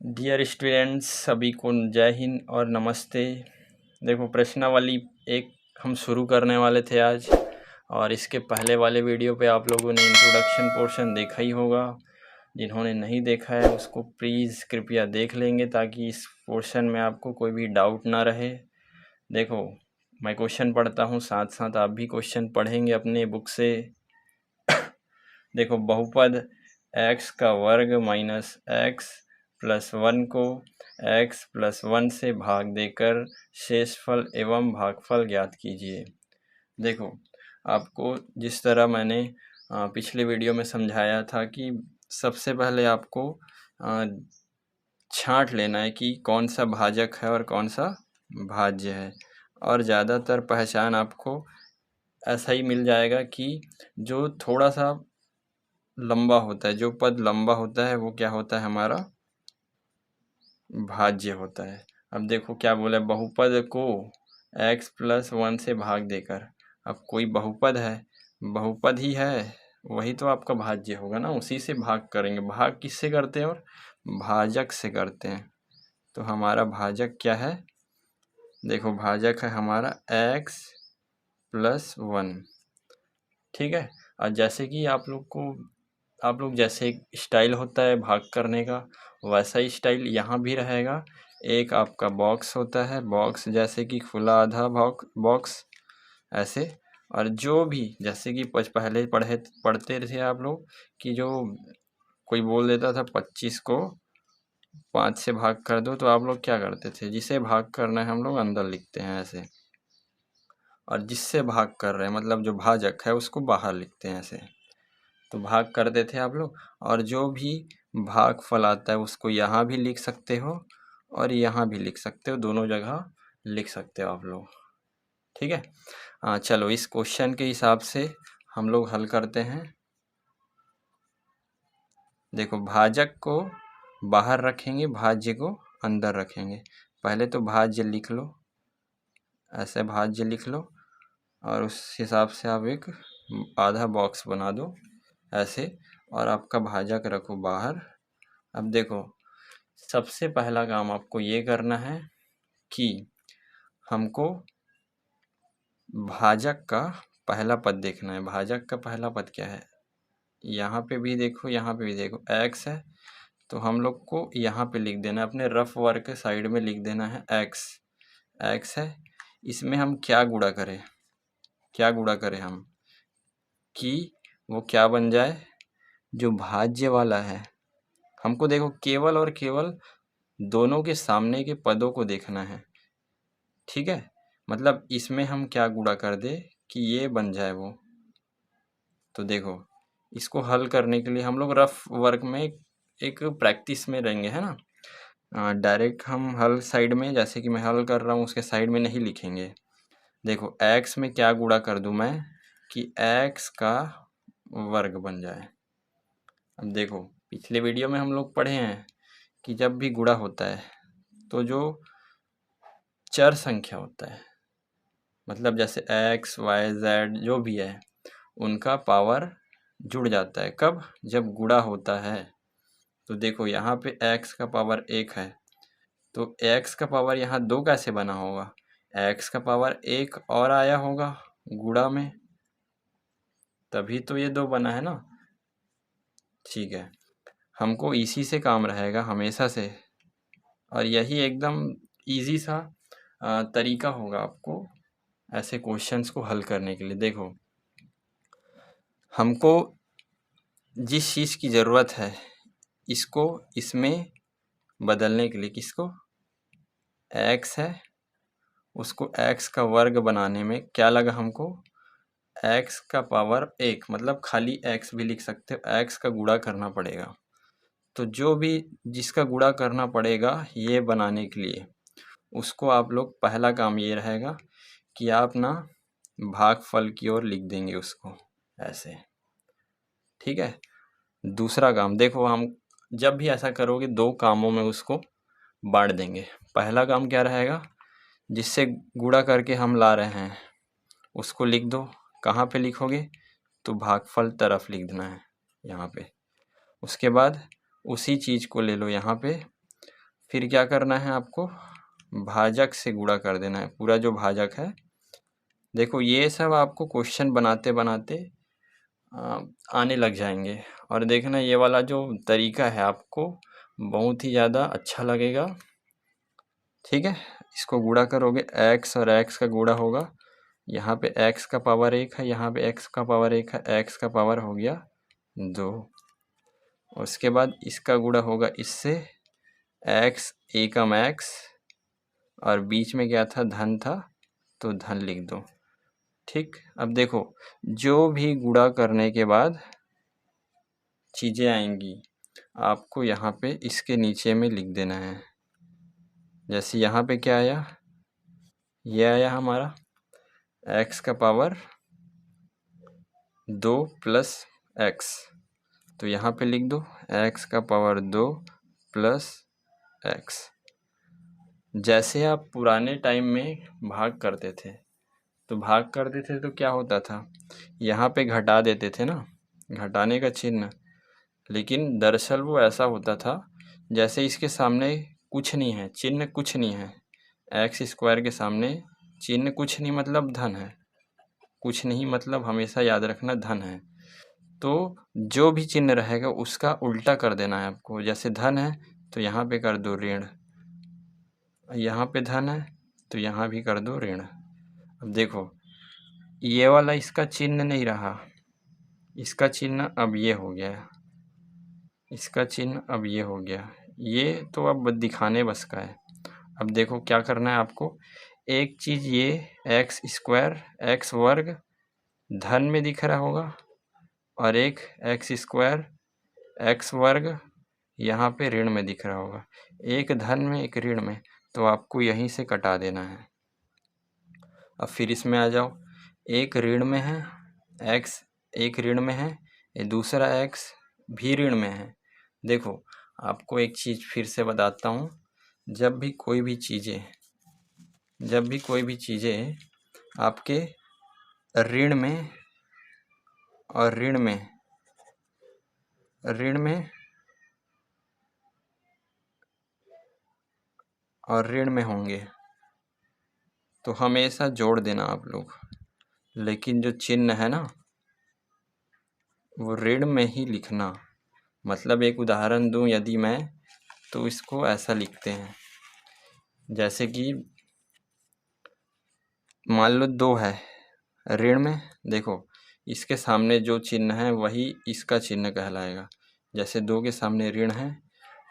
Dear students, सभी को जय हिंद और नमस्ते। देखो, प्रश्नावली एक हम शुरू करने वाले थे आज, और इसके पहले वाले वीडियो पे आप लोगों ने इंट्रोडक्शन पोर्शन देखा ही होगा। जिन्होंने नहीं देखा है उसको प्लीज़ कृपया देख लेंगे, ताकि इस पोर्शन में आपको कोई भी डाउट ना रहे। देखो, मैं क्वेश्चन पढ़ता हूँ, साथ साथ आप भी क्वेश्चन पढ़ेंगे अपने बुक से। देखो, बहुपद x का वर्ग माइनस x प्लस 1 को x प्लस 1 से भाग देकर शेषफल एवं भागफल ज्ञात कीजिए। देखो, आपको जिस तरह मैंने पिछले वीडियो में समझाया था कि सबसे पहले आपको छांट लेना है कि कौन सा भाजक है और कौन सा भाज्य है, और ज़्यादातर पहचान आपको ऐसा ही मिल जाएगा कि जो थोड़ा सा लंबा होता है, जो पद लंबा होता है वो क्या होता है, हमारा भाज्य होता है। अब देखो क्या बोला, बहुपद को x प्लस 1 से भाग देकर। अब कोई बहुपद है, बहुपद ही है, वही तो आपका भाज्य होगा ना, उसी से भाग करेंगे। भाग किससे करते हैं, और भाजक से करते हैं। तो हमारा भाजक क्या है, देखो भाजक है हमारा x प्लस 1। ठीक है। और जैसे कि आप लोग जैसे एक स्टाइल होता है भाग करने का, वैसा ही स्टाइल यहाँ भी रहेगा। एक आपका बॉक्स होता है, बॉक्स जैसे कि खुला आधा बॉक्स ऐसे। और जो भी जैसे कि पहले पढ़ते थे आप लोग कि जो कोई बोल देता था 25 को 5 से भाग कर दो, तो आप लोग क्या करते थे, जिसे भाग करना है हम लोग अंदर लिखते हैं ऐसे, और जिससे भाग कर रहे हैं मतलब जो भाजक है उसको बाहर लिखते हैं ऐसे। तो भाग करते थे आप लोग, और जो भी भागफल आता है उसको यहाँ भी लिख सकते हो और यहाँ भी लिख सकते हो, दोनों जगह लिख सकते हो आप लोग। ठीक है। चलो इस क्वेश्चन के हिसाब से हम लोग हल करते हैं। देखो, भाजक को बाहर रखेंगे, भाज्य को अंदर रखेंगे। पहले तो भाज्य लिख लो, ऐसे भाज्य लिख लो, और उस हिसाब से आप एक आधा बॉक्स बना दो ऐसे, और आपका भाजक रखो बाहर। अब देखो, सबसे पहला काम आपको ये करना है कि हमको भाजक का पहला पद देखना है। भाजक का पहला पद क्या है, यहाँ पे भी देखो, यहाँ पे भी देखो, x है, तो हम लोग को यहाँ पे लिख देना है, अपने रफ वर्क के साइड में लिख देना है x है। इसमें हम क्या गुणा करें, हम कि वो क्या बन जाए, जो भाज्य वाला है। हमको देखो केवल और केवल दोनों के सामने के पदों को देखना है। ठीक है, मतलब इसमें हम क्या गुणा कर दे कि ये बन जाए वो। तो देखो, इसको हल करने के लिए हम लोग रफ वर्क में एक प्रैक्टिस में रहेंगे, है ना। डायरेक्ट हम हल साइड में, जैसे कि मैं हल कर रहा हूँ उसके साइड में नहीं लिखेंगे। देखो, x में क्या गुणा कर दूं मैं कि x का वर्ग बन जाए। अब देखो, पिछले वीडियो में हम लोग पढ़े हैं कि जब भी गुणा होता है तो जो चर संख्या होता है, मतलब जैसे x y z जो भी है, उनका पावर जुड़ जाता है। कब, जब गुणा होता है। तो देखो, यहाँ पे x का पावर 1 है, तो x का पावर यहाँ 2 कैसे बना होगा, x का पावर 1 और आया होगा गुणा में, तभी तो ये 2 बना है ना। ठीक है, हमको इसी से काम रहेगा हमेशा से, और यही एकदम इजी सा तरीका होगा आपको ऐसे क्वेश्चंस को हल करने के लिए। देखो, हमको जिस चीज़ की ज़रूरत है इसको इसमें बदलने के लिए, किसको, x है, उसको x का वर्ग बनाने में क्या लगा हमको, x का पावर 1, मतलब खाली x भी लिख सकते हो, x का गुणा करना पड़ेगा। तो जो भी जिसका गुणा करना पड़ेगा ये बनाने के लिए, उसको आप लोग पहला काम ये रहेगा कि आप ना भागफल की ओर लिख देंगे उसको ऐसे। ठीक है। दूसरा काम देखो, हम जब भी ऐसा करोगे 2 कामों में उसको बांट देंगे। पहला काम क्या रहेगा, जिससे गुणा करके हम ला रहे हैं उसको लिख दो। कहाँ पे लिखोगे, तो भागफल तरफ लिख देना है यहाँ पे। उसके बाद उसी चीज़ को ले लो यहाँ पे, फिर क्या करना है आपको, भाजक से गुणा कर देना है पूरा जो भाजक है। देखो ये सब आपको क्वेश्चन बनाते बनाते आने लग जाएंगे, और देखना ये वाला जो तरीका है आपको बहुत ही ज़्यादा अच्छा लगेगा। ठीक है, इसको गुणा करोगे, x और x का गुणा होगा, यहाँ पे x का पावर 1 है, यहाँ पे x का पावर 1 है, x का पावर हो गया 2। उसके बाद इसका गुणा होगा इससे, x एकम x, और बीच में क्या था, धन था, तो धन लिख दो। ठीक, अब देखो जो भी गुणा करने के बाद चीज़ें आएंगी आपको यहाँ पे इसके नीचे में लिख देना है। जैसे यहाँ पे क्या आया, ये आया हमारा x का पावर 2 प्लस x, तो यहाँ पे लिख दो x का पावर 2 प्लस x। जैसे आप पुराने टाइम में भाग करते थे, तो भाग करते थे तो क्या होता था, यहाँ पे घटा देते थे ना, घटाने का चिन्ह, लेकिन दरअसल वो ऐसा होता था जैसे इसके सामने कुछ नहीं है, चिन्ह कुछ नहीं है, एक्स स्क्वायर के सामने चिन्ह कुछ नहीं मतलब धन है, कुछ नहीं मतलब हमेशा याद रखना धन है। तो जो भी चिन्ह रहेगा उसका उल्टा कर देना है आपको। जैसे धन है तो यहाँ पे कर दो ऋण, यहाँ पे धन है तो यहाँ भी कर दो ऋण। अब देखो ये वाला इसका चिन्ह नहीं रहा, इसका चिन्ह अब ये हो गया, इसका चिन्ह अब ये हो गया, ये तो अब दिखाने बस का है। अब देखो क्या करना है आपको, एक चीज़ ये एक्स स्क्वायर एक्स वर्ग धन में दिख रहा होगा, और एक एक्स स्क्वायर एक्स वर्ग यहाँ पे ऋण में दिख रहा होगा, एक धन में एक ऋण में, तो आपको यहीं से कटा देना है। अब फिर इसमें आ जाओ, एक ऋण में है एक्स, एक ऋण में है, ये दूसरा एक्स भी ऋण में है। देखो आपको एक चीज़ फिर से बताता हूँ, जब भी कोई भी चीज़ें आपके ऋण में और ऋण में होंगे तो हमेशा जोड़ देना आप लोग, लेकिन जो चिन्ह है ना वो ऋण में ही लिखना। मतलब एक उदाहरण दूं यदि मैं, तो इसको ऐसा लिखते हैं, जैसे कि मान लो 2 है ऋण में, देखो इसके सामने जो चिन्ह है वही इसका चिन्ह कहलाएगा। जैसे 2 के सामने ऋण है,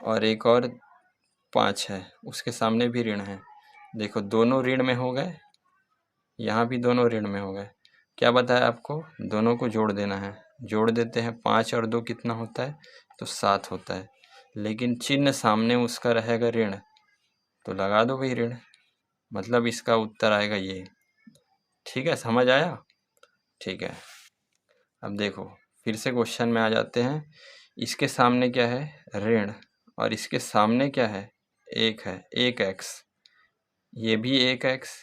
और एक और 5 है उसके सामने भी ऋण है, देखो दोनों ऋण में हो गए, यहाँ भी दोनों ऋण में हो गए। क्या बताया आपको, दोनों को जोड़ देना है, जोड़ देते हैं, 5 और 2 कितना होता है, तो 7 होता है, लेकिन चिन्ह सामने उसका रहेगा ऋण, तो लगा दो भाई ऋण, मतलब इसका उत्तर आएगा ये। ठीक है, समझ आया? ठीक है, अब देखो फिर से क्वेश्चन में आ जाते हैं। इसके सामने क्या है, ऋण, और इसके सामने क्या है, एक है, एक एक्स, ये भी एक एक्स,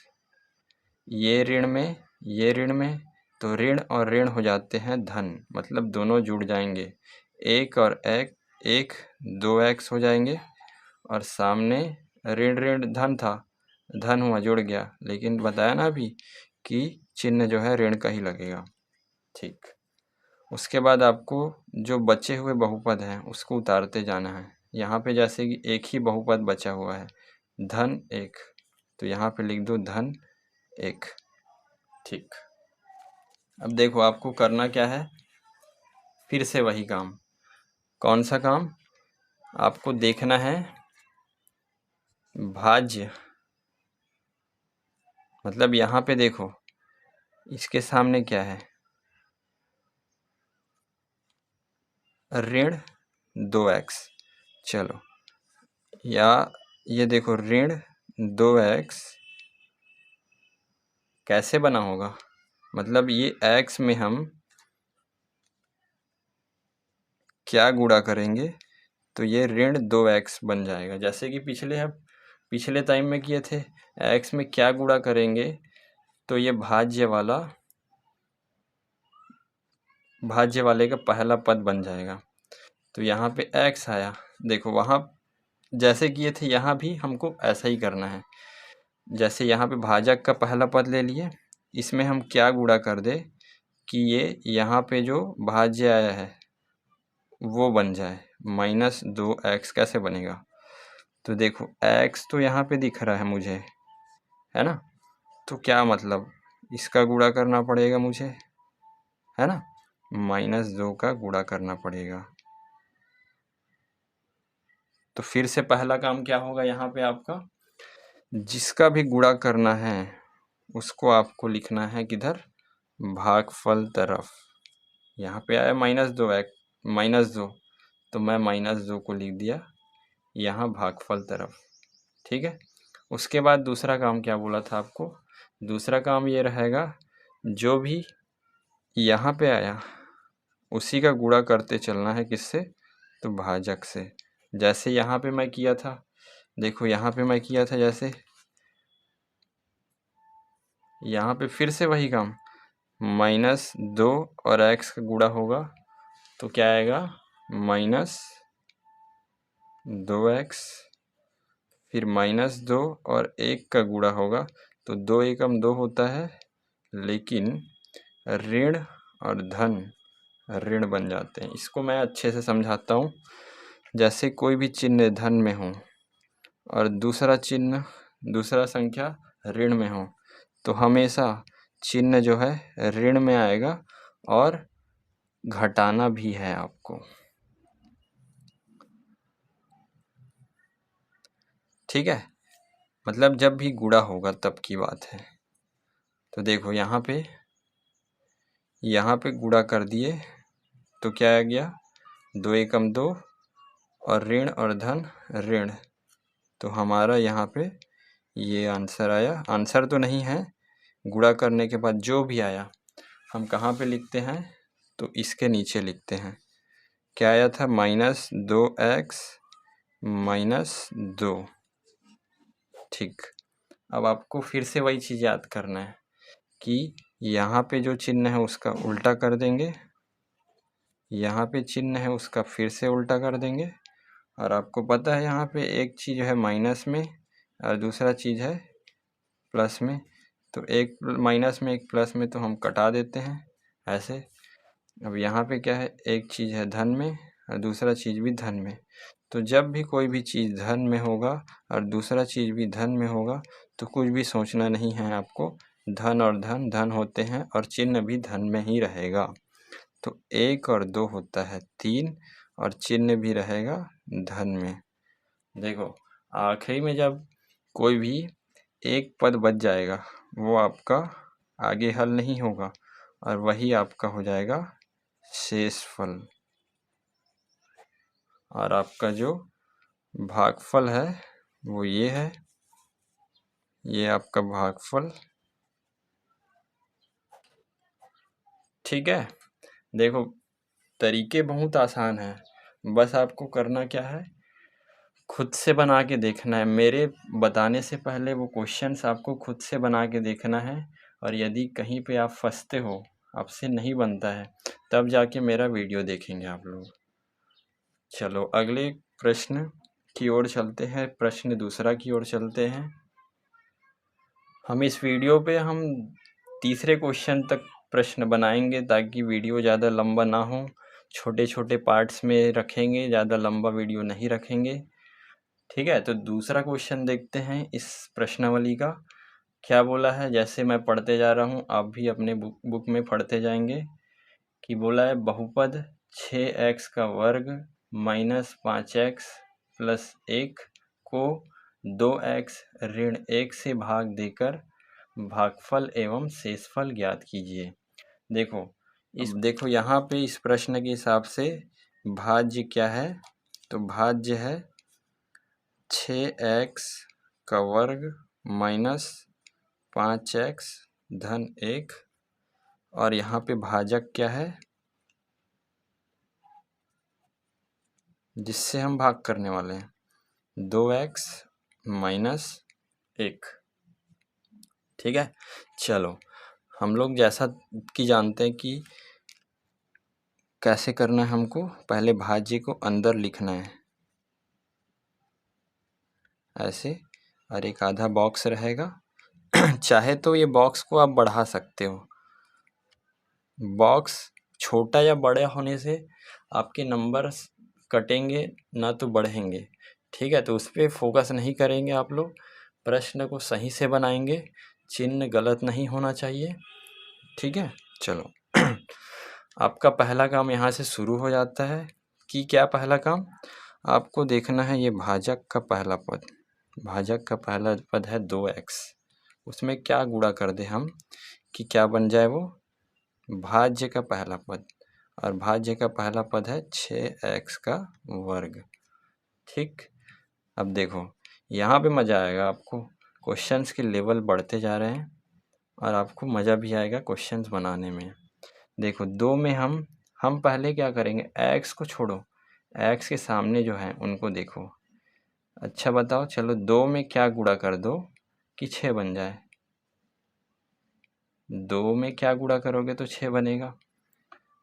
ये ऋण में, तो ऋण और ऋण हो जाते हैं धन, मतलब दोनों जुड़ जाएंगे, एक और एक 2x हो जाएंगे, और सामने ऋण ऋण धन था, धन हुआ जुड़ गया, लेकिन बताया ना अभी कि चिन्ह जो है ऋण का ही लगेगा। ठीक, उसके बाद आपको जो बचे हुए बहुपद हैं उसको उतारते जाना है। यहाँ पे जैसे कि एक ही बहुपद बचा हुआ है, धन 1, तो यहाँ पे लिख दो धन 1। ठीक, अब देखो आपको करना क्या है, फिर से वही काम। कौन सा काम, आपको देखना है भाज्य, मतलब यहाँ पे देखो इसके सामने क्या है, ऋण 2x, चलो, या ये देखो ऋण 2x कैसे बना होगा, मतलब ये x में हम क्या गुणा करेंगे, तो ये ऋण 2x बन जाएगा। जैसे कि पिछले टाइम में किए थे, x में क्या गुणा करेंगे, तो ये भाज्य वाले का पहला पद बन जाएगा, तो यहाँ पे x आया, देखो वहाँ जैसे किए थे यहाँ भी हमको ऐसा ही करना है। जैसे यहाँ पे भाजक का पहला पद ले लिए, इसमें हम क्या गुणा कर दे कि ये यहाँ पे जो भाज्य आया है वो बन जाए। -2x कैसे बनेगा? तो देखो x तो यहाँ पे दिख रहा है मुझे, है ना? तो क्या मतलब इसका गुणा करना पड़ेगा मुझे, है ना? -2 का गुणा करना पड़ेगा। तो फिर से पहला काम क्या होगा यहाँ पे आपका, जिसका भी गुणा करना है उसको आपको लिखना है किधर, भागफल तरफ। यहाँ पे आया -2 तो मैं -2 को लिख दिया यहाँ भागफल तरफ। ठीक है। उसके बाद दूसरा काम क्या बोला था आपको, दूसरा काम ये रहेगा जो भी यहाँ पे आया उसी का गुणा करते चलना है, किससे, तो भाजक से। जैसे यहाँ पे मैं किया था, देखो यहाँ पे मैं किया था, जैसे यहाँ पे फिर से वही काम, -2 और x का गुणा होगा तो क्या आएगा, -2x, फिर -2 और 1 का गुणा होगा तो 2 एकम 2 होता है, लेकिन ऋण और धन ऋण बन जाते हैं। इसको मैं अच्छे से समझाता हूँ। जैसे कोई भी चिन्ह धन में हो और दूसरा संख्या ऋण में हो तो हमेशा चिन्ह जो है ऋण में आएगा और घटाना भी है आपको। ठीक है, मतलब जब भी गुणा होगा तब की बात है। तो देखो यहाँ पे गुणा कर दिए तो क्या आ गया, 2 एकम 2 और ऋण और धन ऋण, तो हमारा यहाँ पे ये आंसर आया। आंसर तो नहीं है, गुणा करने के बाद जो भी आया हम कहाँ पे लिखते हैं, तो इसके नीचे लिखते हैं। क्या आया था, -2x -2। ठीक, अब आपको फिर से वही चीज़ याद करना है कि यहाँ पे जो चिन्ह है उसका उल्टा कर देंगे, यहाँ पे चिन्ह है उसका फिर से उल्टा कर देंगे। और आपको पता है यहाँ पे एक चीज़ है माइनस में और दूसरा चीज़ है प्लस में, तो एक माइनस में एक प्लस में तो हम कटा देते हैं ऐसे। अब यहाँ पे क्या है, एक चीज़ है धन में और दूसरा चीज़ भी धन में, तो जब भी कोई भी चीज़ धन में होगा और दूसरा चीज़ भी धन में होगा तो कुछ भी सोचना नहीं है आपको, धन और धन धन होते हैं और चिन्ह भी धन में ही रहेगा। तो 1 और 2 होता है 3 और चिन्ह भी रहेगा धन में। देखो आखिरी में जब कोई भी एक पद बच जाएगा वो आपका आगे हल नहीं होगा और वही आपका हो जाएगा शेषफल। और आपका जो भागफल है वो ये है, ये आपका भागफल। ठीक है, देखो तरीके बहुत आसान हैं, बस आपको करना क्या है, खुद से बना के देखना है। मेरे बताने से पहले वो क्वेश्चंस आपको खुद से बना के देखना है, और यदि कहीं पे आप फंसते हो, आपसे नहीं बनता है, तब जाके मेरा वीडियो देखेंगे आप लोग। चलो अगले प्रश्न की ओर चलते हैं, प्रश्न दूसरा की ओर चलते हैं। हम इस वीडियो पे हम तीसरे क्वेश्चन तक प्रश्न बनाएंगे ताकि वीडियो ज़्यादा लंबा ना हो, छोटे छोटे पार्ट्स में रखेंगे, ज़्यादा लंबा वीडियो नहीं रखेंगे। ठीक है, तो दूसरा क्वेश्चन देखते हैं इस प्रश्नावली का क्या बोला है। जैसे मैं पढ़ते जा रहा हूँ आप भी अपने बुक में पढ़ते जाएंगे कि बोला है बहुपद 6x का वर्ग -5x प्लस 1 को 2x ऋण 1 से भाग देकर भागफल एवं शेषफल ज्ञात कीजिए। देखो यहाँ पे इस प्रश्न के हिसाब से भाज्य क्या है, तो भाज्य है 6x का वर्ग -5x धन 1, और यहाँ पे भाजक क्या है जिससे हम भाग करने वाले हैं, 2x -1। ठीक है, चलो हम लोग जैसा कि जानते हैं कि कैसे करना है, हमको पहले भाज्य को अंदर लिखना है। ऐसे, और एक आधा बॉक्स रहेगा। चाहे तो ये बॉक्स को आप बढ़ा सकते हो। बॉक्स छोटा या बड़े होने से आपके नंबर्स कटेंगे ना तो बढ़ेंगे। ठीक है, तो उस पर फोकस नहीं करेंगे आप लोग। प्रश्न को सही से बनाएंगे, चिन्ह गलत नहीं होना चाहिए। ठीक है, चलो। आपका पहला काम यहाँ से शुरू हो जाता है कि क्या पहला काम आपको देखना है, ये भाजक का पहला पद। भाजक का पहला पद है 2x, उसमें क्या गुणा कर दे हम कि क्या बन जाए वो भाज्य का पहला पद, और भाज्य का पहला पद है 6x का वर्ग। ठीक, अब देखो यहाँ पे मज़ा आएगा आपको। क्वेश्चंस के लेवल बढ़ते जा रहे हैं और आपको मज़ा भी आएगा क्वेश्चंस बनाने में। देखो 2 में हम पहले क्या करेंगे, x को छोड़ो, x के सामने जो है उनको देखो। अच्छा बताओ, चलो 2 में क्या गुणा कर दो कि 6 बन जाए। 2 में क्या गुणा करोगे तो 6 बनेगा।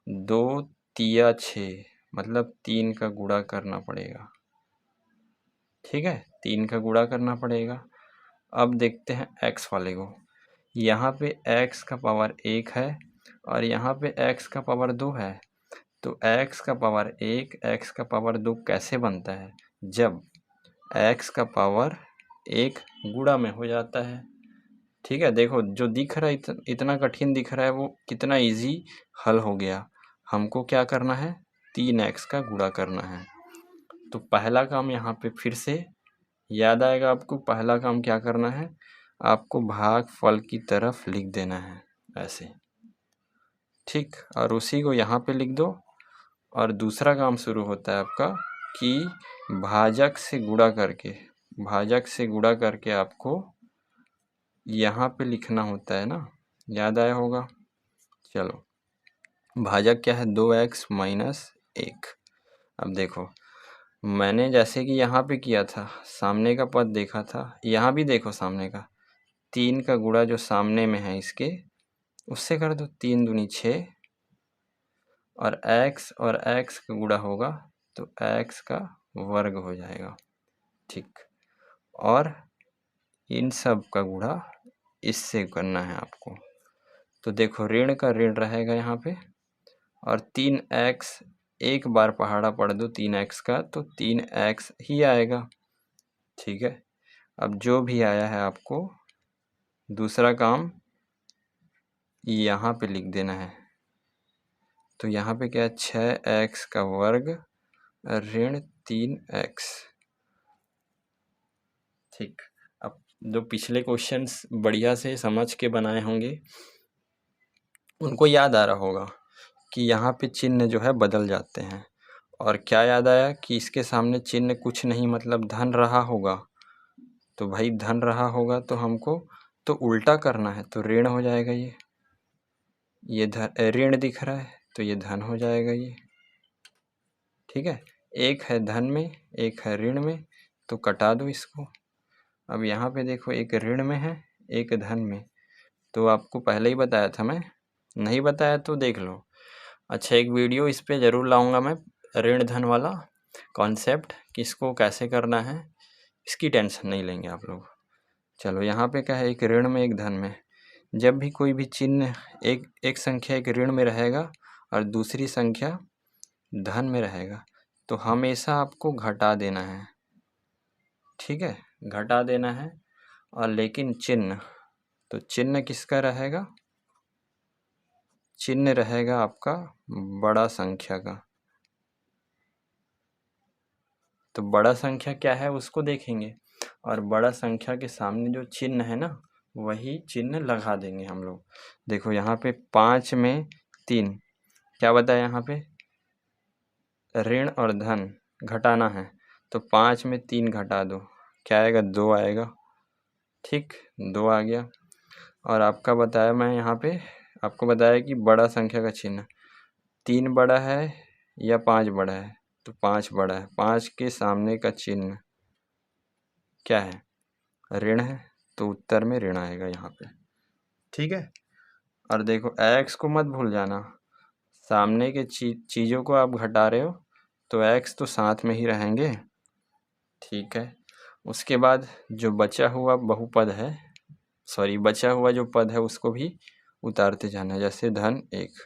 2 तिया 6, मतलब 3 का गुणा करना पड़ेगा। ठीक है, 3 का गुणा करना पड़ेगा। अब देखते हैं x वाले को। यहाँ पे x का पावर 1 है और यहाँ पे x का पावर 2 है। तो x का पावर 1, x का पावर 2 कैसे बनता है, जब x का पावर 1 गुणा में हो जाता है। ठीक है, देखो जो दिख रहा है इतना कठिन दिख रहा है, वो कितना इजी हल हो गया। हमको क्या करना है, 3x का गुणा करना है। तो पहला काम यहाँ पे फिर से याद आएगा आपको। पहला काम क्या करना है, आपको भागफल की तरफ लिख देना है ऐसे। ठीक, और उसी को यहाँ पे लिख दो। और दूसरा काम शुरू होता है आपका कि भाजक से गुणा करके, भाजक से गुणा करके आपको यहाँ पे लिखना होता है ना, याद आया होगा। चलो, भाजक क्या है, 2x माइनस 1। अब देखो मैंने जैसे कि यहाँ पे किया था, सामने का पद देखा था, यहाँ भी देखो सामने का 3 का गुणा जो सामने में है इसके, उससे कर दो। 3 दूनी 6, और x का गुणा होगा तो x का वर्ग हो जाएगा। ठीक, और इन सब का गुणा इससे करना है आपको। तो देखो ऋण का ऋण रहेगा यहाँ पे, और 3x एक बार पहाड़ा पढ़ दो 3x का तो 3x ही आएगा। ठीक है, अब जो भी आया है आपको दूसरा काम यहाँ पे लिख देना है। तो यहाँ पे क्या है, 6x का वर्ग ऋण 3x। ठीक, अब जो पिछले क्वेश्चंस बढ़िया से समझ के बनाए होंगे उनको याद आ रहा होगा कि यहाँ पे चिन्ह जो है बदल जाते हैं। और क्या याद आया कि इसके सामने चिन्ह कुछ नहीं, मतलब धन रहा होगा। तो भाई धन रहा होगा तो हमको तो उल्टा करना है, तो ऋण हो जाएगा। ये धन ऋण दिख रहा है तो ये धन हो जाएगा ये। ठीक है, एक है धन में एक है ऋण में, तो कटा दो इसको। अब यहाँ पे देखो एक ऋण में है एक धन में, तो आपको पहले ही बताया था मैं, नहीं बताया तो देख लो। अच्छा, एक वीडियो इस पे ज़रूर लाऊंगा मैं, ऋण धन वाला कॉन्सेप्ट किसको कैसे करना है, इसकी टेंशन नहीं लेंगे आप लोग। चलो यहाँ पे क्या है, एक ऋण में एक धन में। जब भी कोई भी चिन्ह एक संख्या एक ऋण में रहेगा और दूसरी संख्या धन में रहेगा, तो हमेशा आपको घटा देना है। ठीक है, घटा देना है। और लेकिन चिन्ह, तो चिन्ह किसका रहेगा, चिन्ह रहेगा आपका बड़ा संख्या का। तो बड़ा संख्या क्या है उसको देखेंगे, और बड़ा संख्या के सामने जो चिन्ह है ना वही चिन्ह लगा देंगे हम लोग। देखो यहाँ पे 5 में 3, क्या बताया यहाँ पे, ऋण और धन घटाना है, तो 5 में 3 घटा दो, क्या आएगा, 2 आएगा। ठीक, 2 आ गया। और आपका बताया मैं यहाँ पे आपको बताया कि बड़ा संख्या का चिन्ह 3 बड़ा है या 5 बड़ा है, तो 5 बड़ा है। 5 के सामने का चिन्ह क्या है, ऋण है, तो उत्तर में ऋण आएगा यहाँ पे। ठीक है, और देखो x को मत भूल जाना, सामने के चीज़ों को आप घटा रहे हो तो x तो साथ में ही रहेंगे। ठीक है, उसके बाद जो बचा हुआ बहुपद है, सॉरी बचा हुआ जो पद है उसको भी उतारते जाना है, जैसे धन 1।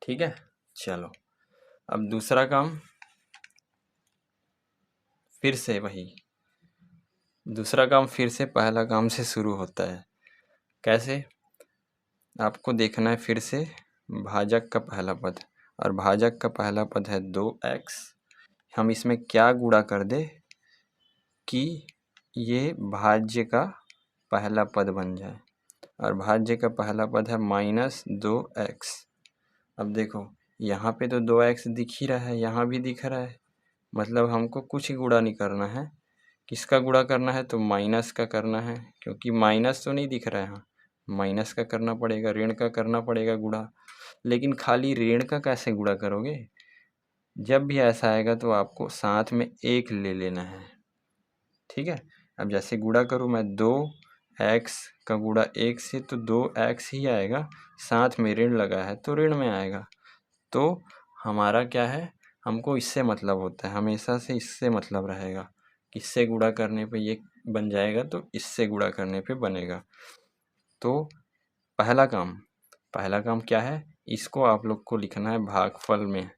ठीक है, चलो अब दूसरा काम फिर से वही, दूसरा काम फिर से पहला काम से शुरू होता है। कैसे? आपको देखना है फिर से भाजक का पहला पद, और भाजक का पहला पद है 2x। हम इसमें क्या गुणा कर दे कि ये भाज्य का पहला पद बन जाए, और भाज्य का पहला पद है -2x। अब देखो यहाँ पे तो 2x दिख ही रहा है, यहाँ भी दिख रहा है, मतलब हमको कुछ गुणा नहीं करना है। किसका गुणा करना है? तो माइनस का करना है, क्योंकि माइनस तो नहीं दिख रहा है यहाँ, माइनस का करना पड़ेगा, ऋण का करना पड़ेगा गुणा। लेकिन खाली ऋण का कैसे गुणा करोगे? जब भी ऐसा आएगा तो आपको साथ में 1 ले लेना है। ठीक है, अब जैसे गुणा करूँ मैं 2x का गुणा 1 से, तो 2x ही आएगा, साथ में ऋण लगा है तो ऋण में आएगा। तो हमारा क्या है, हमको इससे मतलब होता है, हमेशा से इससे मतलब रहेगा। किससे गुणा करने पे ये बन जाएगा, तो इससे गुणा करने पे बनेगा। तो पहला काम क्या है, इसको आप लोग को लिखना है भागफल में,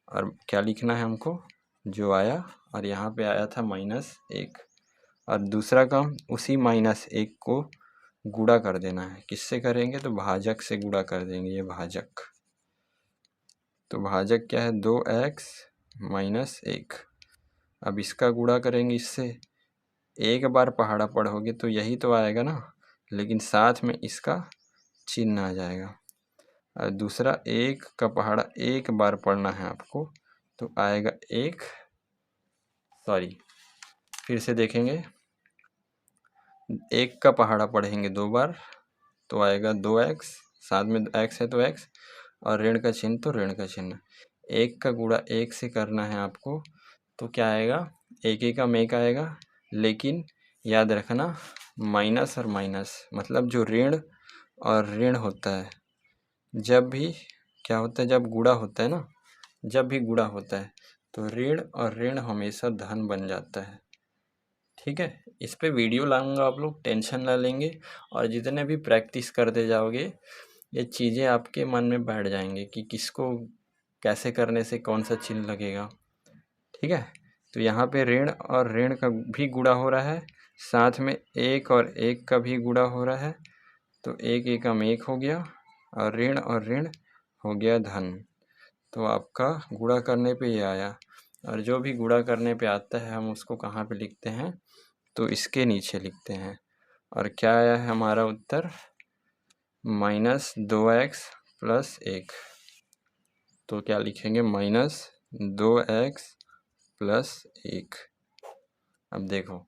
और क्या लिखना है हमको, जो आया, और यहाँ पे आया था -1। और दूसरा काम उसी -1 को गुणा कर देना है। किससे करेंगे? तो भाजक से गुणा कर देंगे, ये भाजक। तो भाजक क्या है? 2x - 1। अब इसका गुणा करेंगे इससे, एक बार पहाड़ा पढ़ोगे तो यही तो आएगा ना, लेकिन साथ में इसका चिन्ह आ जाएगा। और दूसरा, एक का पहाड़ा एक बार पढ़ना है आपको, तो आएगा फिर से देखेंगे, एक का पहाड़ा पढ़ेंगे 2 बार तो आएगा 2x, साथ में x है तो x, और ऋण का चिन्ह तो ऋण का चिन्ह। एक का गुणा 1 से करना है आपको, तो क्या आएगा, एक एकम 1 आएगा, लेकिन याद रखना माइनस और माइनस, मतलब जो ऋण और ऋण होता है, जब भी क्या होता है, जब गुणा होता है ना, जब भी गुणा होता है तो ऋण और ऋण हमेशा धन बन जाता है। ठीक है, इस पे वीडियो लाऊंगा, आप लोग टेंशन ना लेंगे, और जितने भी प्रैक्टिस करते जाओगे ये चीज़ें आपके मन में बैठ जाएंगे कि किसको कैसे करने से कौन सा चिन्ह लगेगा। ठीक है, तो यहाँ पे ऋण और ऋण का भी गुणा हो रहा है, साथ में 1 और 1 का भी गुणा हो रहा है, तो 1 एकम 1 हो गया, और ऋण हो गया धन। तो आपका गुणा करने पे ये आया, और जो भी गुणा करने पे आता है हम उसको कहाँ पे लिखते हैं, तो इसके नीचे लिखते हैं। और क्या आया है हमारा उत्तर, -2x + 1। तो क्या लिखेंगे, -2x + 1। अब देखो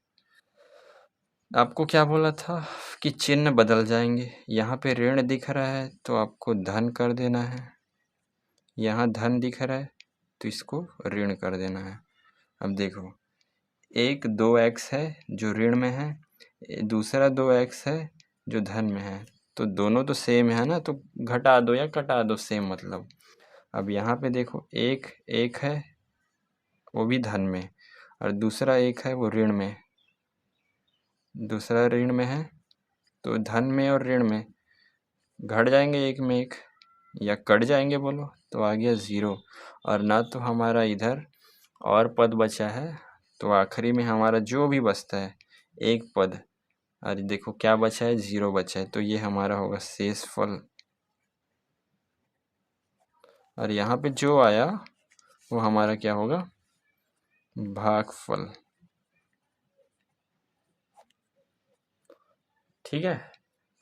आपको क्या बोला था कि चिन्ह बदल जाएंगे। यहाँ पे ऋण दिख रहा है तो आपको धन कर देना है, यहाँ धन दिख रहा है तो इसको ऋण कर देना है। अब देखो, एक 2x है जो ऋण में है, दूसरा 2x है जो धन में है, तो दोनों तो सेम है ना, तो घटा दो या कटा दो, सेम मतलब। अब यहाँ पे देखो, एक है वो भी धन में, और दूसरा एक है वो ऋण में, दूसरा ऋण में है, तो धन में और ऋण में घट जाएंगे एक में एक, या कट जाएंगे बोलो, तो आ गया 0। और ना तो हमारा इधर और पद बचा है, तो आखिरी में हमारा जो भी बचता है एक पद, और देखो क्या बचा है, 0 बचा है, तो ये हमारा होगा शेषफल। और यहाँ पे जो आया वो हमारा क्या होगा, भागफल। ठीक है,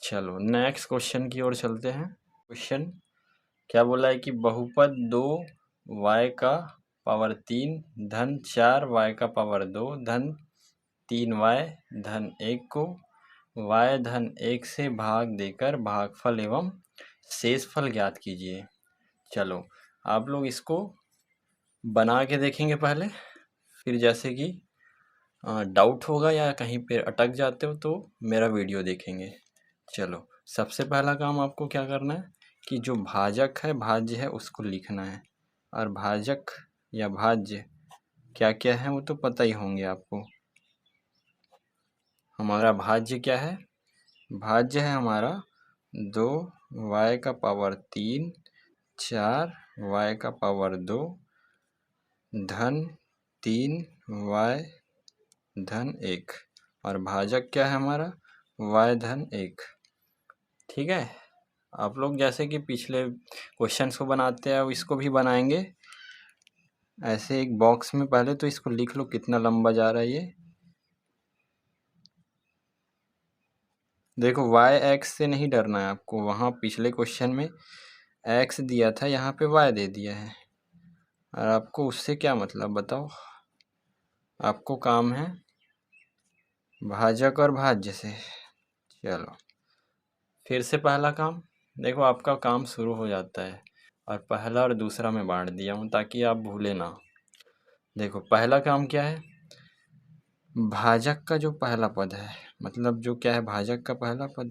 चलो नेक्स्ट क्वेश्चन की ओर चलते हैं। क्वेश्चन क्या बोला है कि बहुपद 2y का पावर 3 धन 4y का पावर 2 धन 3y धन 1 को y धन 1 से भाग देकर भागफल एवं शेषफल ज्ञात कीजिए। चलो आप लोग इसको बना के देखेंगे पहले, फिर जैसे कि डाउट होगा या कहीं पे अटक जाते हो तो मेरा वीडियो देखेंगे। चलो सबसे पहला काम आपको क्या करना है कि जो भाजक है भाज्य है उसको लिखना है, और भाजक या भाज्य क्या क्या है वो तो पता ही होंगे आपको। हमारा भाज्य क्या है? भाज्य है हमारा 2y का पावर 3 4y का पावर 2 धन 3y धन 1 और भाजक क्या है हमारा? y धन 1। ठीक है, आप लोग जैसे कि पिछले क्वेश्चंस को बनाते हैं इसको भी बनाएंगे। ऐसे एक बॉक्स में पहले तो इसको लिख लो कितना लंबा जा रहा है ये। देखो y x से नहीं डरना है आपको, वहाँ पिछले क्वेश्चन में x दिया था, यहाँ पे y दे दिया है और आपको उससे क्या मतलब बताओ। आपको काम है भाजक और भाज्य से। चलो फिर से पहला काम, देखो आपका काम शुरू हो जाता है और पहला और दूसरा मैं बांट दिया हूँ ताकि आप भूले ना। देखो पहला काम क्या है? भाजक का जो पहला पद है, मतलब जो क्या है भाजक का पहला पद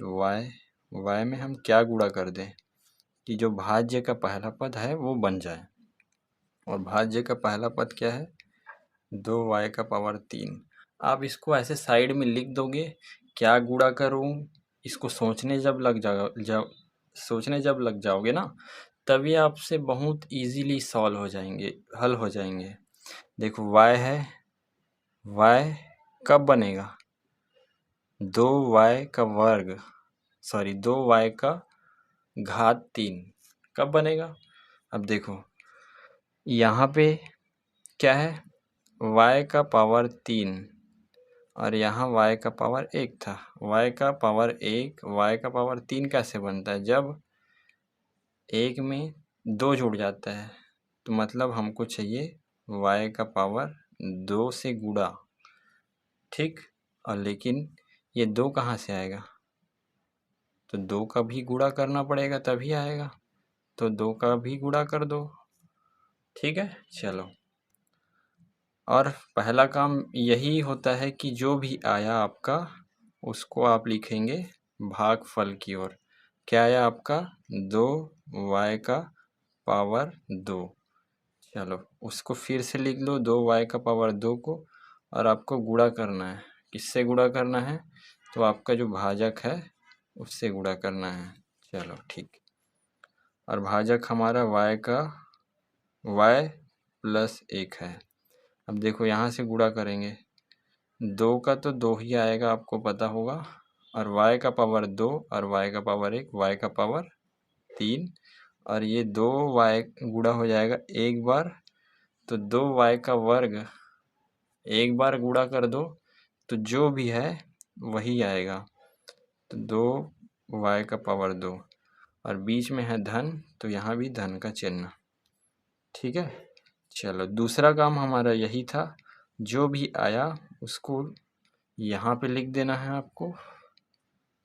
y में हम क्या गुणा कर दें कि जो भाज्य का पहला पद है वो बन जाए। और भाज्य का पहला पद क्या है? 2y का पावर 3। आप इसको ऐसे साइड में लिख दोगे, क्या गुणा करूँ इसको सोचने जब लग जाओगे ना, तभी आपसे बहुत इजीली सॉल्व हो जाएंगे, हल हो जाएंगे। देखो y है, y कब बनेगा? 2y का वर्ग, सॉरी 2y का घात 3 कब बनेगा? अब देखो यहाँ पे क्या है? y का पावर 3 और यहाँ y का पावर 1 था। y का पावर 1 y का पावर 3 कैसे बनता है? जब 1 में 2 जुड़ जाता है, तो मतलब हमको चाहिए y का पावर 2 से गुणा। ठीक, और लेकिन ये 2 कहाँ से आएगा? तो 2 का भी गुणा करना पड़ेगा तभी आएगा, तो 2 का भी गुणा कर दो। ठीक है, चलो। और पहला काम यही होता है कि जो भी आया आपका उसको आप लिखेंगे भागफल की ओर। क्या आया आपका? 2y का पावर 2। चलो उसको फिर से लिख लो 2y का पावर 2 को, और आपको गुणा करना है। किससे गुणा करना है? तो आपका जो भाजक है उससे गुणा करना है। चलो ठीक, और भाजक हमारा y का y प्लस 1 है। अब देखो यहाँ से गुणा करेंगे, 2 का तो 2 ही आएगा, आपको पता होगा, और y का पावर 2 और y का पावर 1, y का पावर 3, और ये 2y गुणा हो जाएगा एक बार, तो 2y का वर्ग एक बार गुणा कर दो तो जो भी है वही आएगा, तो 2y का पावर 2, और बीच में है धन तो यहाँ भी धन का चिन्ह। ठीक है, चलो दूसरा काम हमारा यही था, जो भी आया उसको यहाँ पे लिख देना है आपको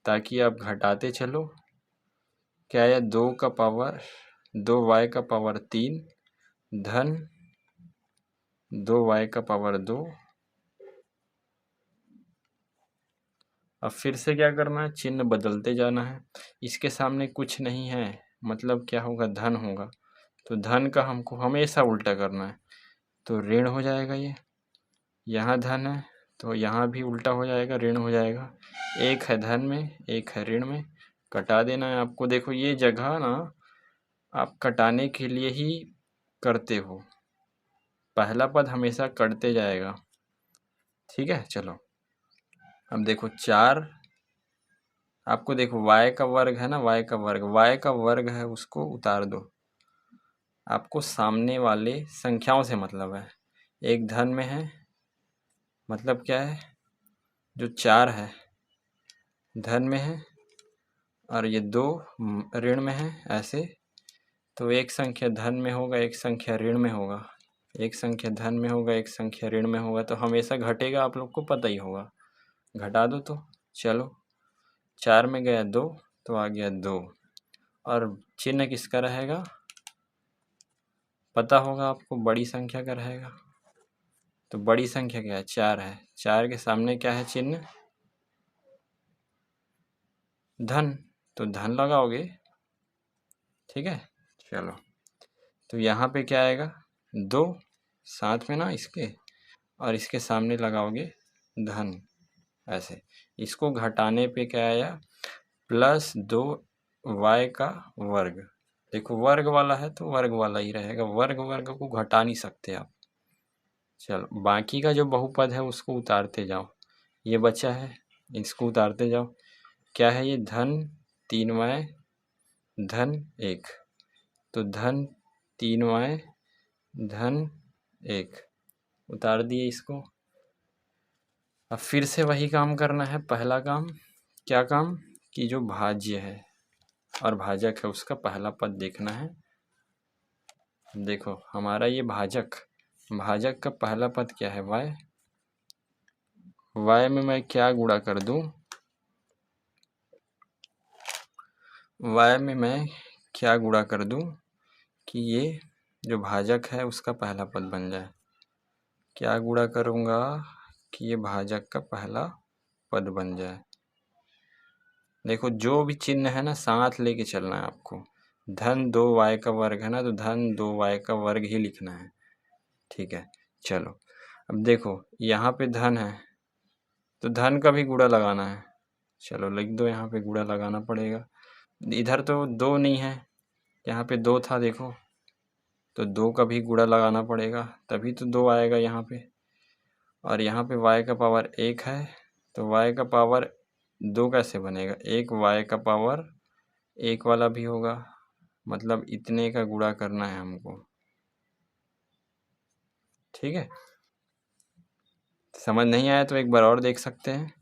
ताकि आप घटाते चलो। क्या आया? 2y का पावर 3 धन 2y का पावर 2। अब फिर से क्या करना है? चिन्ह बदलते जाना है। इसके सामने कुछ नहीं है, मतलब क्या होगा? धन होगा, तो धन का हमको हमेशा उल्टा करना है, तो ऋण हो जाएगा। ये यहाँ धन है तो यहाँ भी उल्टा हो जाएगा, ऋण हो जाएगा। एक है धन में, एक है ऋण में, कटा देना है आपको। देखो ये जगह ना आप कटाने के लिए ही करते हो, पहला पद हमेशा कटते जाएगा। ठीक है, चलो अब देखो 4, आपको देखो y का वर्ग है ना, y का वर्ग है, उसको उतार दो। आपको सामने वाले संख्याओं से मतलब है। एक धन में है, मतलब क्या है? जो 4 है धन में है और ये 2 ऋण में है, ऐसे तो एक संख्या धन में होगा, एक संख्या ऋण में होगा, एक संख्या धन में होगा, एक संख्या ऋण में होगा, तो हमेशा घटेगा, आप लोग को पता ही होगा। घटा दो तो चलो, 4 में गया 2 तो आ गया 2, और चिन्ह किसका रहेगा? पता होगा आपको, बड़ी संख्या का रहेगा। तो बड़ी संख्या क्या है? 4 है, 4 के सामने क्या है चिन्ह? धन, तो धन लगाओगे। ठीक है, चलो तो यहाँ पे क्या आएगा? 2 साथ में ना इसके, और इसके सामने लगाओगे धन, ऐसे। इसको घटाने पे क्या आया, प्लस 2y का वर्ग। देखो वर्ग वाला है तो वर्ग वाला ही रहेगा, वर्ग वर्ग को घटा नहीं सकते आप। चलो बाकी का जो बहुपद है उसको उतारते जाओ, ये बचा है इसको उतारते जाओ। क्या है ये, धन 3y धन 1, तो धन 3y धन 1 उतार दिए इसको। अब फिर से वही काम करना है, पहला काम। क्या काम, कि जो भाज्य है और भाजक है उसका पहला पद देखना है। देखो हमारा ये भाजक, भाजक का पहला पद क्या है, y। y में मैं क्या गुणा कर दूं, y में मैं क्या गुणा कर दूं कि ये जो भाजक है उसका पहला पद बन जाए। क्या गुणा करूँगा कि ये भाजक का पहला पद बन जाए। देखो जो भी चिन्ह है ना साथ लेके चलना है आपको। धन 2y का वर्ग है ना, तो धन 2y का वर्ग ही लिखना है, ठीक है। चलो अब देखो यहाँ पे धन है तो धन का भी गुणा लगाना है। चलो लिख दो, यहाँ पे गुणा लगाना पड़ेगा। इधर तो 2 नहीं है, यहाँ पे 2 था देखो, तो 2 का भी गुणा लगाना पड़ेगा, तभी तो 2 आएगा यहाँ पे। और यहाँ पे y का पावर 1 है, तो y का पावर 2 कैसे बनेगा, एक y का पावर 1 वाला भी होगा, मतलब इतने का गुणा करना है हमको, ठीक है। समझ नहीं आया तो एक बार और देख सकते हैं।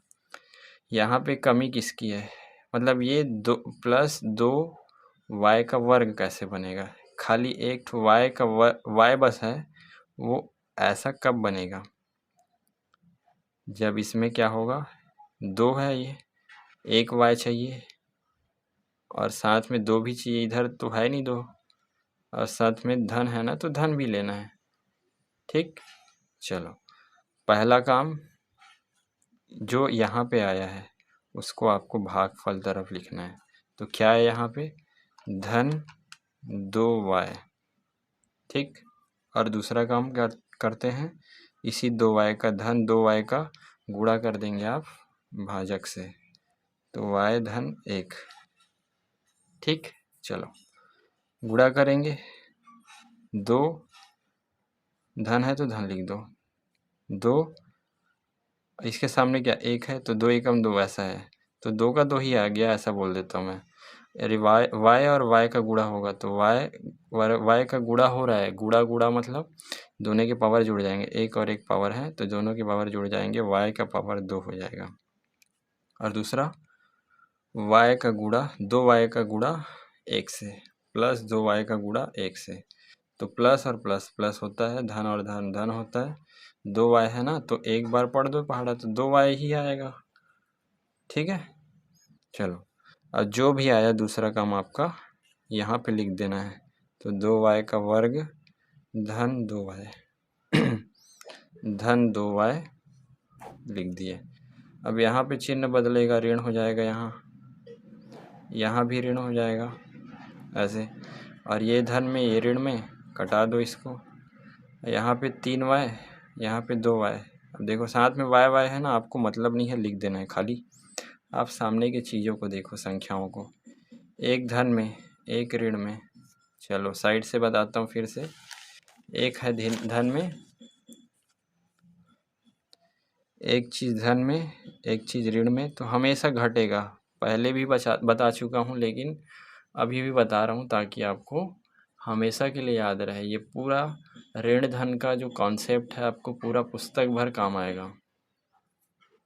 यहाँ पे कमी किसकी है, मतलब ये 2 प्लस 2y का वर्ग कैसे बनेगा, खाली एक तो y का y बस है, वो ऐसा कब बनेगा, जब इसमें क्या होगा 2 है, ये एक y चाहिए और साथ में 2 भी चाहिए, इधर तो है नहीं 2, और साथ में धन है ना, तो धन भी लेना है, ठीक। चलो पहला काम जो यहाँ पे आया है उसको आपको भागफल तरफ लिखना है, तो क्या है यहाँ पे, धन 2y, ठीक। और दूसरा काम करते हैं, इसी 2y का धन 2y का गुणा कर देंगे आप भाजक से, तो y धन 1, ठीक। चलो गुणा करेंगे, 2 धन है तो धन लिख दो, 2 इसके सामने क्या 1 है, तो 2 एकम 2 ऐसा है, तो 2 का 2 ही आ गया, ऐसा बोल देता हूँ मैं। अरे y और y का गुणा होगा तो y का गुणा हो रहा है, गुणा गुणा मतलब दोनों के पावर जुड़ जाएंगे, एक और एक पावर है तो दोनों के पावर जुड़ जाएंगे, y का पावर 2 हो जाएगा। और दूसरा y का गुणा 2y का गुणा 1 से, प्लस 2y का गुणा 1 से, तो प्लस और प्लस प्लस होता है, धन और धन धन होता है, 2y है ना, तो एक बार पढ़ दो पहाड़ा तो 2y ही आएगा, ठीक है। चलो अब जो भी आया दूसरा काम आपका यहाँ पे लिख देना है, तो 2y का वर्ग धन 2y धन 2y लिख दिए। अब यहाँ पे चिन्ह बदलेगा, ऋण हो जाएगा, यहाँ भी ऋण हो जाएगा ऐसे, और ये धन में ये ऋण में कटा दो इसको, यहाँ पे 3y यहाँ पे 2y। अब देखो साथ में y है ना, आपको मतलब नहीं है लिख देना है, खाली आप सामने की चीज़ों को देखो, संख्याओं को, एक धन में एक ऋण में। चलो साइड से बताता हूँ फिर से, एक है धन में, एक चीज़ धन में एक चीज़ ऋण में, तो हमेशा घटेगा, पहले भी बता चुका हूँ लेकिन अभी भी बता रहा हूँ ताकि आपको हमेशा के लिए याद रहे। ये पूरा ऋण धन का जो कॉन्सेप्ट है आपको पूरा पुस्तक भर काम आएगा।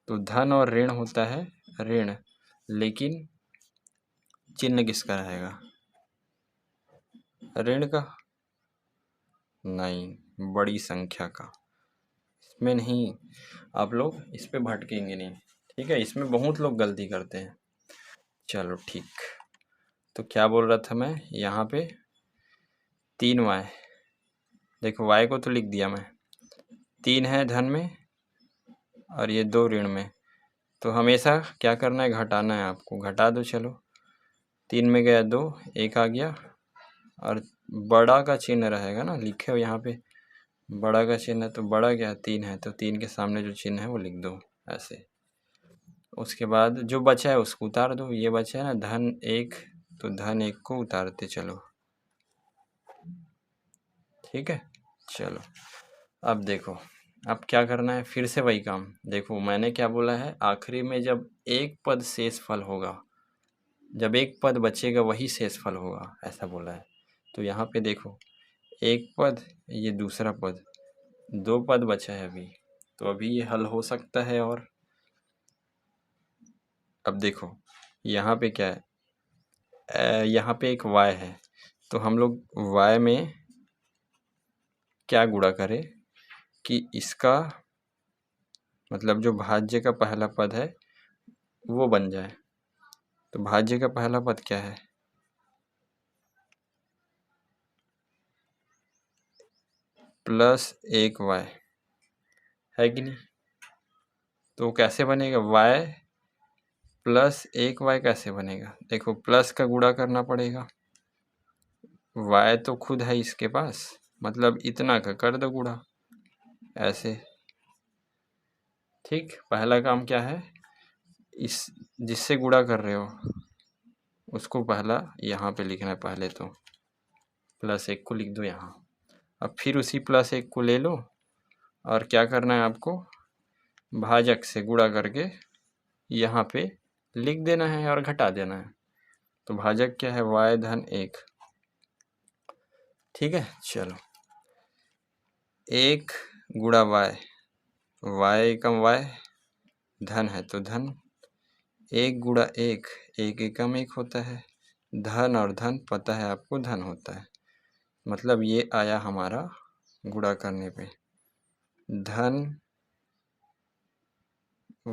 तो धन और ऋण होता है ऋण, लेकिन चिन्ह किसका रहेगा, ऋण का नहीं, बड़ी संख्या का। इसमें नहीं, आप लोग इस पे भटकेंगे नहीं, ठीक है, इसमें बहुत लोग गलती करते हैं। चलो ठीक, तो क्या बोल रहा था मैं, यहाँ पे 3y, देखो y को तो लिख दिया मैं, 3 है धन में और ये 2 ऋण में, तो हमेशा क्या करना है, घटाना है आपको, घटा दो। चलो 3 में गया 2, 1 आ गया, और बड़ा का चिन्ह रहेगा ना, लिखे हो यहाँ पे बड़ा का चिन्ह है, तो बड़ा क्या है 3 है, तो 3 के सामने जो चिन्ह है वो लिख दो ऐसे। उसके बाद जो बचा है उसको उतार दो। ये बचा है ना धन 1, तो धन 1 को उतारते चलो। ठीक है, चलो अब देखो, अब क्या करना है, फिर से वही काम। देखो मैंने क्या बोला है, आखिरी में जब एक पद शेष फल होगा, जब एक पद बचेगा वही शेष फल होगा, ऐसा बोला है। तो यहाँ पे देखो एक पद, ये दूसरा पद, 2 पद बचा है अभी, तो अभी ये हल हो सकता है। और अब देखो यहाँ पे क्या है, यहाँ पे एक y है, तो हम लोग y में क्या गुणा करें कि इसका मतलब जो भाज्य का पहला पद है वो बन जाए। तो भाज्य का पहला पद क्या है, +1y, है कि नहीं। तो कैसे बनेगा, y +1y कैसे बनेगा, देखो प्लस का गुणा करना पड़ेगा, y तो खुद है इसके पास, मतलब इतना का कर दो गुणा, ऐसे। ठीक, पहला काम क्या है, इस जिससे गुणा कर रहे हो उसको पहला यहाँ पे लिखना है, पहले तो +1 को लिख दो यहाँ। अब फिर उसी +1 को ले लो और क्या करना है आपको, भाजक से गुणा करके यहाँ पे लिख देना है और घटा देना है। तो भाजक क्या है, y धन 1। ठीक है, चलो 1 गुणा y, y एकम y, धन है तो धन, 1 गुणा 1, 1 एकम 1 होता है, धन और धन पता है आपको धन होता है, मतलब ये आया हमारा गुणा करने पे धन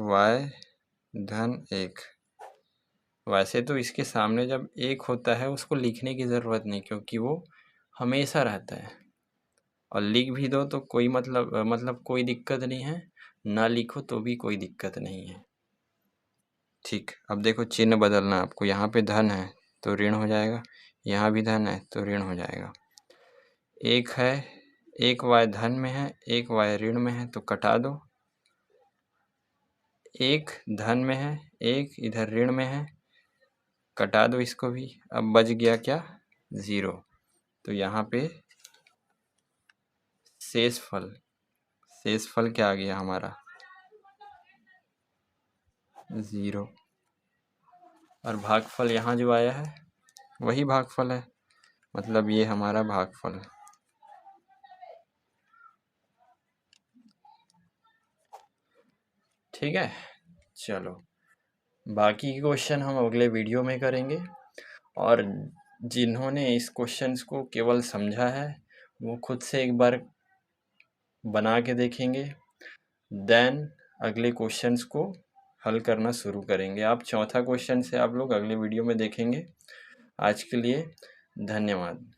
y धन 1। वैसे तो इसके सामने जब 1 होता है उसको लिखने की ज़रूरत नहीं, क्योंकि वो हमेशा रहता है, और लिख भी दो तो कोई मतलब कोई दिक्कत नहीं है, ना लिखो तो भी कोई दिक्कत नहीं है। ठीक, अब देखो चिन्ह बदलना आपको, यहाँ पे धन है तो ऋण हो जाएगा, यहाँ भी धन है तो ऋण हो जाएगा। एक है, एक y धन में है, एक y ऋण में है, तो कटा दो। एक धन में है, एक इधर ऋण में है, कटा दो इसको भी। अब बच गया क्या, 0। तो यहाँ पे शेष फल क्या आ गया हमारा, 0। और भागफल यहाँ जो आया है वही भागफल है, मतलब ये हमारा भागफल है। ठीक है, चलो बाकी क्वेश्चन हम अगले वीडियो में करेंगे, और जिन्होंने इस क्वेश्चंस को केवल समझा है वो खुद से एक बार बना के देखेंगे, देन अगले क्वेश्चंस को हल करना शुरू करेंगे। आप चौथा क्वेश्चन से आप लोग अगले वीडियो में देखेंगे। आज के लिए धन्यवाद।